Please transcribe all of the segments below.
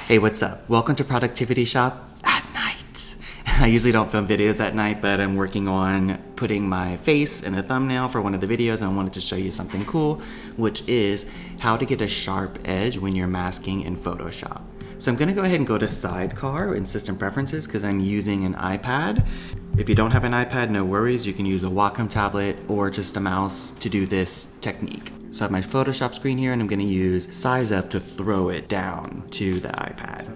Hey, what's up? Welcome to Productivity Shop at night. I usually don't film videos at night, but I'm working on putting my face in a thumbnail for one of the videos, and I wanted to show you something cool, which is how to get a sharp edge when you're masking in Photoshop. So I'm gonna go ahead and go to Sidecar in System Preferences because I'm using an iPad. If you don't have an iPad, no worries. You can use a Wacom tablet or just a mouse to do this technique. So I have my Photoshop screen here, and I'm gonna use Size Up to throw it down to the iPad.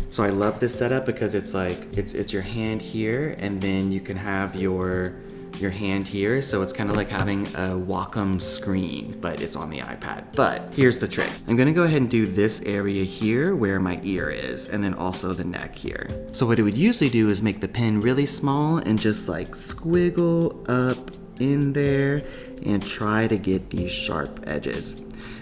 So I love this setup because it's like, it's your hand here, and then you can have your hand here. So it's kind of like having a Wacom screen, but it's on the iPad. But here's the trick. I'm gonna go ahead and do this area here where my ear is, and then also the neck here. So what it would usually do is make the pen really small and just like squiggle up in there and try to get these sharp edges.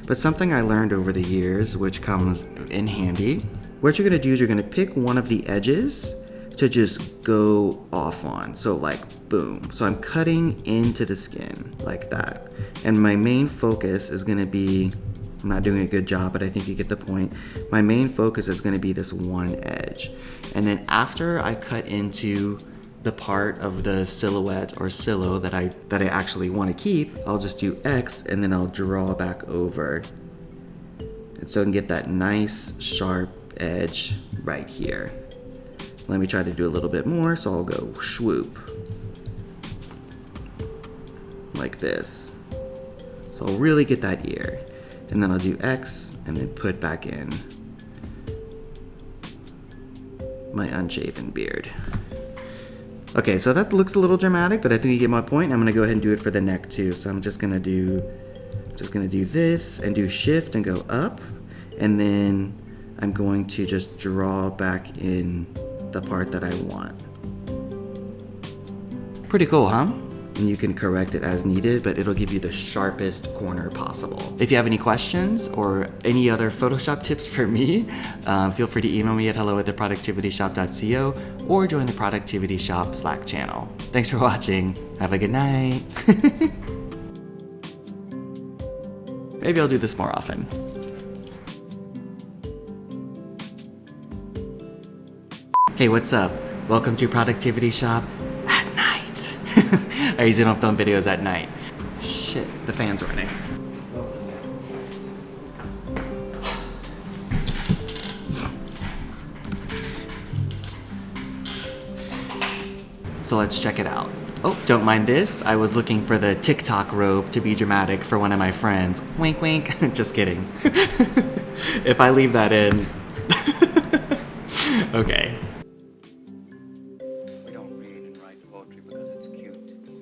But something I learned over the years, which comes in handy, what you're gonna do is you're gonna pick one of the edges to just go off on. So like, boom. So I'm cutting into the skin like that. And my main focus is gonna be, I'm not doing a good job, but I think you get the point. My main focus is gonna be this one edge. And then after I cut into the part of the silhouette or silo that I actually want to keep, I'll just do X and then I'll draw back over. And so I can get that nice sharp edge right here. Let me try to do a little bit more, so I'll go swoop. Like this. So I'll really get that ear. And then I'll do X and then put back in my unshaven beard. Okay, so that looks a little dramatic, but I think you get my point. I'm gonna go ahead and do it for the neck too. So I'm just gonna do this and do shift and go up. And then I'm going to just draw back in the part that I want. Pretty cool, huh? And you can correct it as needed, but it'll give you the sharpest corner possible. If you have any questions or any other Photoshop tips for me, feel free to email me at hello@theproductivityshop.co or join the Productivity Shop Slack channel. Thanks for watching. Have a good night. Maybe I'll do this more often. Hey, what's up? Welcome to Productivity Shop at night. I usually don't film videos at night. Shit, the fan's running. So let's check it out. Oh, don't mind this. I was looking for the TikTok robe to be dramatic for one of my friends. Wink, wink. Just kidding. If I leave that in. Okay.